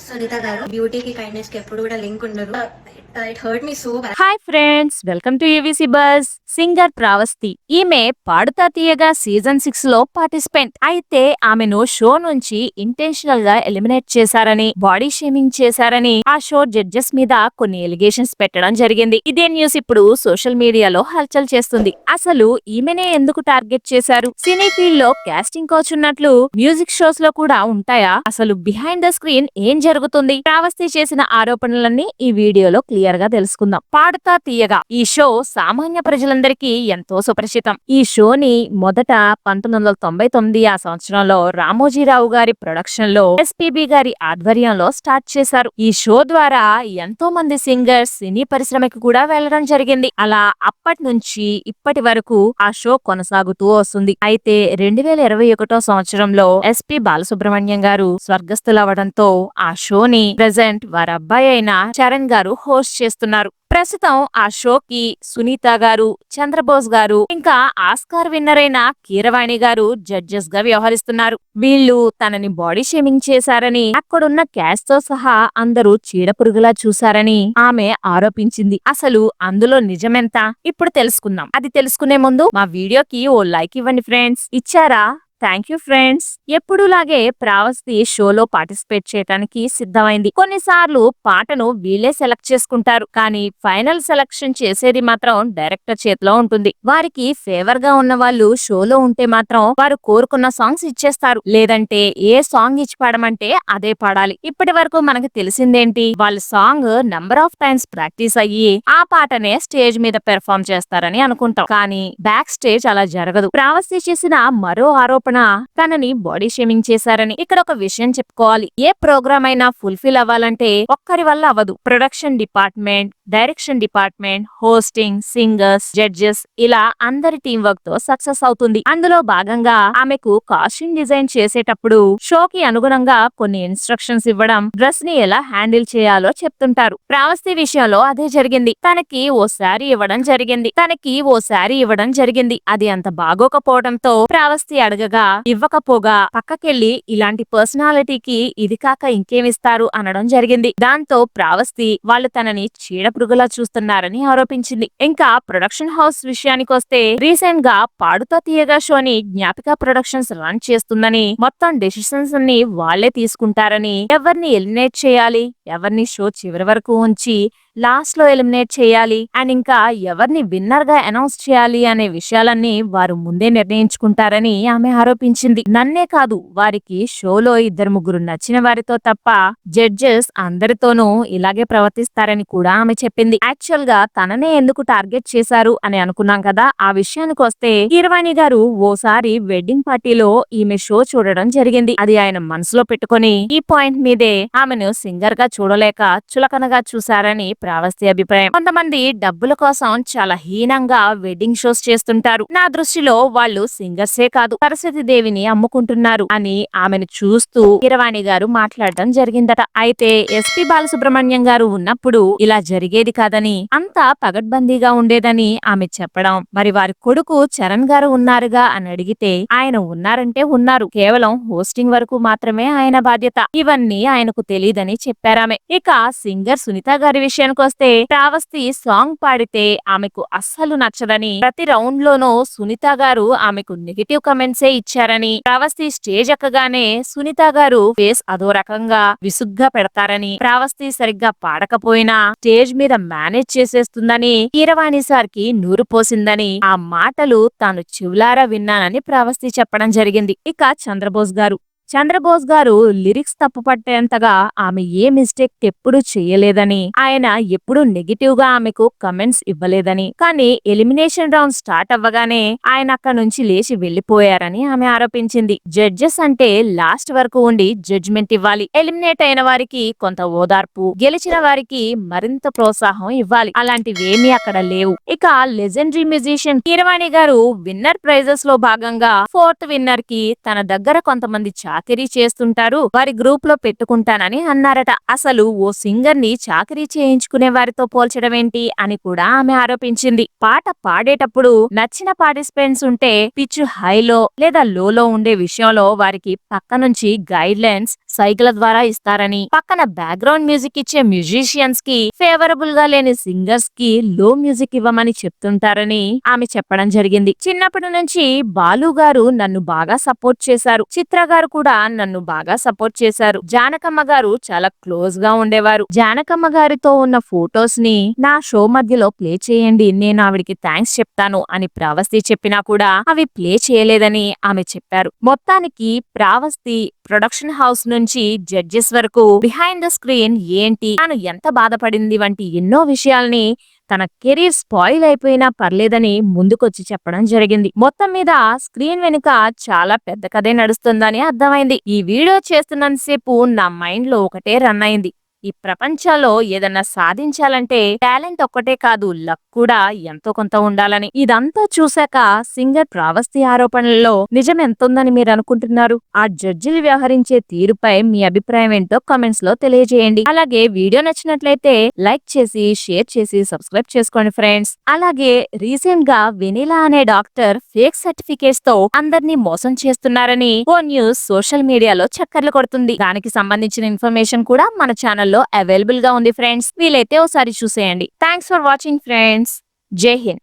సునీత గారు బ్యూటీకి కైండ్నెస్ కి ఎప్పుడు కూడా లింక్ ఉండరు. It hurt me so bad. Hi friends, welcome to UVC bus. Singer Pravasthi ఈమె పాడుతా తీయగా సీజన్ 6 లో పార్టిసిపెంట్ అయితే ఆమెను షో నుంచి ఇంటెన్షనల్ గా ఎలిమినేట్ చేశారని, బాడీ షేమింగ్ చేశారని ఆ షో జడ్జెస్ మీద కొన్ని ఎలిగేషన్స్ పెట్టడం జరిగింది. ఇదే న్యూస్ ఇప్పుడు సోషల్ మీడియాలో హల్చల్ చేస్తుంది. అసలు ఈమెనే ఎందుకు టార్గెట్ చేశారు? సినీ ఫీల్డ్ లో కాస్టింగ్ కోచ్ ఉన్నట్లు మ్యూజిక్ షోస్ లో కూడా ఉంటాయా? అసలు బిహైండ్ ద స్క్రీన్ ఏం జరుగుతుంది? ప్రావస్తి చేసిన ఆరోపణలన్నీ ఈ వీడియోలో క్లియర్ గా తెలుసుకుందాం. పాడుతా తీయగా ఈ షో సామాన్య ప్రజలందరికీ ఎంతో సుపరిచితం. ఈ షోని మొదట 1999 ఆ సంవత్సరంలో రామోజీరావు గారి ప్రొడక్షన్ లో ఎస్పీబీ గారి ఆధ్వర్యంలో స్టార్ట్ చేశారు. ఈ షో ద్వారా ఎంతో మంది సింగర్స్ సినీ పరిశ్రమకి కూడా వెళ్లడం జరిగింది. అలా అప్పటి నుంచి ఇప్పటి వరకు ఆ షో కొనసాగుతూ వస్తుంది. అయితే 2021 సంవత్సరంలో ఎస్పీ బాలసుబ్రహ్మణ్యం గారు స్వర్గస్థులవడంతో ఆ షోని ప్రెజెంట్ వారి అబ్బాయి అయిన చరణ్ గారు హోస్ట్ చేస్తున్నారు. ప్రస్తుతం ఆ షోకి సునీత గారు, చంద్రబోస్ గారు, ఇంకా ఆస్కార్ విన్నర్ అయిన కీరవాణి గారు జడ్జెస్ గా వ్యవహరిస్తున్నారు. వీళ్ళు తనని బాడీ షేమింగ్ చేశారని, అక్కడున్న క్యాస్ట్ తో సహా అందరూ చీడపురుగులా చూశారని ఆమె ఆరోపించింది. అసలు అందులో నిజమెంత? ఇప్పుడు తెలుసుకుందాం. అది తెలుసుకునే ముందు మా వీడియోకి ఓ లైక్ ఇవ్వండి ఫ్రెండ్స్. ఇచ్చారా? Thank you friends. ఎప్పుడులాగే ప్రావస్తి షోలో పార్టిసిపేట్ చేయడానికి సిద్ధమైంది. కొన్నిసార్లు పాటను వీళ్ళే సెలెక్ట్ చేసుకుంటారు, కానీ ఫైనల్ సెలెక్షన్ చేసేది మాత్రం డైరెక్టర్ చేతిలో ఉంటుంది. వారికి ఫేవర్ గా ఉన్న వాళ్ళు షోలో ఉంటే మాత్రం వారు కోరుకున్న సాంగ్స్ ఇచ్చేస్తారు. లేదంటే ఏ సాంగ్ ఇచ్చి పాడమంటే అదే పాడాలి. ఇప్పటి వరకు మనకు తెలిసిందేంటి? వాళ్ళ song number of times practice అయ్యి ఆ పాటనే స్టేజ్ మీద పెర్ఫార్మ్ చేస్తారని అనుకుంటాం. కానీ బ్యాక్ స్టేజ్ అలా జరగదు. ప్రావస్తి చేసిన మరో ఆరోపణ తనని బాడీ షేమింగ్ చేశారని. ఇక్కడ ఒక విషయం చెప్పుకోవాలి. ఏ ప్రోగ్రామ్ అయినా ఫుల్ఫిల్ అవ్వాలంటే ఒక్కరి వల్ల అవ్వదు. Production department, direction department, hosting, singers, judges ఇలా అందరి టీం వర్క్ తో సక్సెస్ అవుతుంది. అందులో భాగంగా ఆమెకు కాస్ట్యూమ్ డిజైన్ చేసేటప్పుడు షోకి అనుగుణంగా కొన్ని ఇన్స్ట్రక్షన్స్ ఇవ్వడం, డ్రెస్ ని ఎలా హ్యాండిల్ చేయాలో చెప్తుంటారు. ప్రావస్తి విషయంలో అదే జరిగింది. తనకి ఓ శారీ ఇవ్వడం జరిగింది. అది అంత బాగోకపోవడంతో ప్రావస్తి అడగగా ఇవ్వకపోగా పక్కకెళ్లి ఇలాంటి పర్సనాలిటీకి ఇది కాక ఇంకేమిస్తారు అనడం జరిగింది. దాంతో ప్రావస్తి వాళ్ళు తనని చీడపురుగులా చూస్తున్నారని ఆరోపించింది. ఇంకా ప్రొడక్షన్ హౌస్ విషయానికొస్తే రీసెంట్ గా పాడుతా తీయగా షోని జ్ఞాపిక ప్రొడక్షన్స్ రన్ చేస్తుందని, మొత్తం డెసిషన్స్ అన్ని వాళ్లే తీసుకుంటారని, ఎవరిని ఎలిమినేట్ చేయాలి, ఎవరిని షో చివరి వరకు ఉంచి లాస్ట్ లో ఎలిమినేట్ చేయాలి అండ్ ఇంకా ఎవరిని విన్నర్ గా అనౌన్స్ చేయాలి అనే విషయాలన్నీ వారు ముందే నిర్ణయించుకుంటారని ఆమె ఆరోపించింది. నన్నే కాదు, వారికి షోలో 2-3 నచ్చిన వారితో తప్ప జడ్జెస్ అందరితోనూ ఇలాగే ప్రవర్తిస్తారని కూడా ఆమె చెప్పింది. యాక్చువల్ గా తననే ఎందుకు టార్గెట్ చేశారు అని అనుకున్నాం కదా. ఆ విషయానికి వస్తే కీరవాణి గారు ఓసారి వెడ్డింగ్ పార్టీలో ఈమె షో చూడడం జరిగింది. అది ఆయన మనసులో పెట్టుకుని ఈ పాయింట్ మీదే ఆమెను సింగర్ గా చూడలేక చులకనగా చూశారని ప్రావస్తి అభిప్రాయం. కొంతమంది డబ్బుల కోసం చాలా హీనంగా వెడ్డింగ్ షోస్ చేస్తుంటారు. నా దృష్టిలో వాళ్ళు సింగర్సే కాదు, సరస్వతి దేవిని అమ్ముకుంటున్నారు అని ఆమెను చూస్తూ కీరవాణి గారు మాట్లాడడం జరిగిందట. అయితే ఎస్పీ బాలసుబ్రహ్మణ్యం గారు ఉన్నప్పుడు ఇలా జరిగేది కాదని, అంతా పగడ్బందీగా ఉండేదని ఆమె చెప్పడం, మరి వారి కొడుకు చరణ్ గారు ఉన్నారుగా అని అడిగితే ఆయన ఉన్నారంటే ఉన్నారు, కేవలం హోస్టింగ్ వరకు మాత్రమే ఆయన బాధ్యత, ఇవన్నీ ఆయనకు తెలియదని చెప్పారామె. ఇక సింగర్ సునీత గారి విషయానికి వస్తే ప్రావస్తి సాంగ్ పాడితే ఆమెకు అస్సలు నచ్చదని, ప్రతి రౌండ్ లోనూ సునీత గారు ఆమెకు నెగటివ్ కమెంట్సే ఇచ్చారని, ప్రావస్తి స్టేజ్ ఎక్కగానే సునీత గారు ఫేస్ అదో రకంగా విసుగ్గా పెడతారని, ప్రావస్తి సరిగ్గా పాడకపోయినా స్టేజ్ మీద మేనేజ్ చేసేస్తుందని కీరవాణి సార్ కి నూరు పోసిందని, ఆ మాటలు తాను చెవులారా విన్నానని ప్రావస్తి చెప్పడం జరిగింది. ఇక చంద్రబోస్ గారు లిరిక్స్ తప్పు పట్టేంతగా ఆమె ఏ మిస్టేక్ ఎప్పుడు చేయలేదని, ఆయన ఎప్పుడు నెగిటివ్ గా ఆమెకు కమెంట్స్ ఇవ్వలేదని, కానీ ఎలిమినేషన్ రౌండ్ స్టార్ట్ అవ్వగానే ఆయన అక్కడ నుంచి లేచి వెళ్లిపోయారని ఆమె ఆరోపించింది. జడ్జెస్ అంటే లాస్ట్ వరకు ఉండి జడ్జిమెంట్ ఇవ్వాలి. ఎలిమినేట్ అయిన వారికి కొంత ఓదార్పు, గెలిచిన వారికి మరింత ప్రోత్సాహం ఇవ్వాలి. అలాంటివేమీ అక్కడ లేవు. ఇక లెజెండరీ మ్యూజిషియన్ కీరవాణి గారు విన్నర్ ప్రైజెస్ లో భాగంగా 4th విన్నర్ కి తన దగ్గర కొంతమంది చాకరీ చేస్తుంటారు, వారి గ్రూప్ లో పెట్టుకుంటానని అన్నారట. అసలు ఓ సింగర్ ని చాకరీ చేయించుకునే వారితో పోల్చడం ఏంటి అని కూడా ఆమె ఆరోపించింది. పాట పాడేటప్పుడు నచ్చిన పార్టిసిపెంట్స్ ఉంటే పిచ్ హైలో లేదా లోలో ఉండే విషయంలో వారికి పక్క నుంచి గైడ్ లైన్స్ సైకిల్ ద్వారా ఇస్తారని, పక్కన బ్యాక్గ్రౌండ్ మ్యూజిక్ ఇచ్చే మ్యూజిషియన్స్ కి ఫేవరబుల్ గా లేని సింగర్స్ కి లో మ్యూజిక్ ఇవ్వమని చెప్తుంటారని ఆమె చెప్పడం జరిగింది. చిన్నప్పటి నుంచి బాలు గారు నన్ను బాగా సపోర్ట్ చేశారు, చిత్ర గారు కూడా నన్ను బాగా సపోర్ట్ చేశారు, జానకమ్మ గారు చాలా క్లోజ్ గా ఉండేవారు. జానకమ్మ గారితో ఉన్న ఫోటోస్ ని నా షో మధ్యలో ప్లే చేయండి, నేను ఆవిడికి థ్యాంక్స్ చెప్తాను అని ప్రావస్తి చెప్పినా కూడా అవి ప్లే చేయలేదని ఆమె చెప్పారు. మొత్తానికి ప్రావస్తి ప్రొడక్షన్ హౌస్ నుంచి జడ్జెస్ వరకు బిహైండ్ ద స్క్రీన్ ఏంటి, తాను ఎంత బాధపడింది వంటి ఎన్నో విషయాల్ని తన కెరీర్ స్పాయిల్ అయిపోయినా పర్లేదని ముందుకొచ్చి చెప్పడం జరిగింది. మొత్తం మీద స్క్రీన్ వెనుక చాలా పెద్ద కథే నడుస్తుందని అర్థమైంది. ఈ వీడియో చేస్తున్నంతసేపు నా మైండ్ లో ఒకటే రన్ అయింది, ఈ ప్రపంచంలో ఏదన్నా సాధించాలంటే టాలెంట్ ఒక్కటే కాదు, లక్ కూడా ఎంతో కొంత ఉండాలని. ఇదంతా చూశాక సింగర్ ప్రావస్తి ఆరోపణలలో నిజం ఎంతుందని మీరు అనుకుంటున్నారు? ఆ జడ్జిలు వ్యవహరించే తీరుపై మీ అభిప్రాయం ఏంటో కామెంట్స్ లో తెలియజేయండి. అలాగే వీడియో నచ్చినట్లయితే లైక్ చేసి షేర్ చేసి సబ్స్క్రైబ్ చేసుకోండి ఫ్రెండ్స్. అలాగే రీసెంట్ గా వెనిలా అనే డాక్టర్ ఫేక్ సర్టిఫికేట్స్ తో అందరినీ మోసం చేస్తున్నారని ఓ న్యూస్ సోషల్ మీడియాలో చక్కర్లు కొడుతుంది. దానికి సంబంధించిన ఇన్ఫర్మేషన్ కూడా మన ఛానల్లో అవైలబుల్ గా ఉంది ఫ్రెండ్స్, వీలైతే ఒకసారి చూసేయండి. Thanks for watching friends. జై హింద్.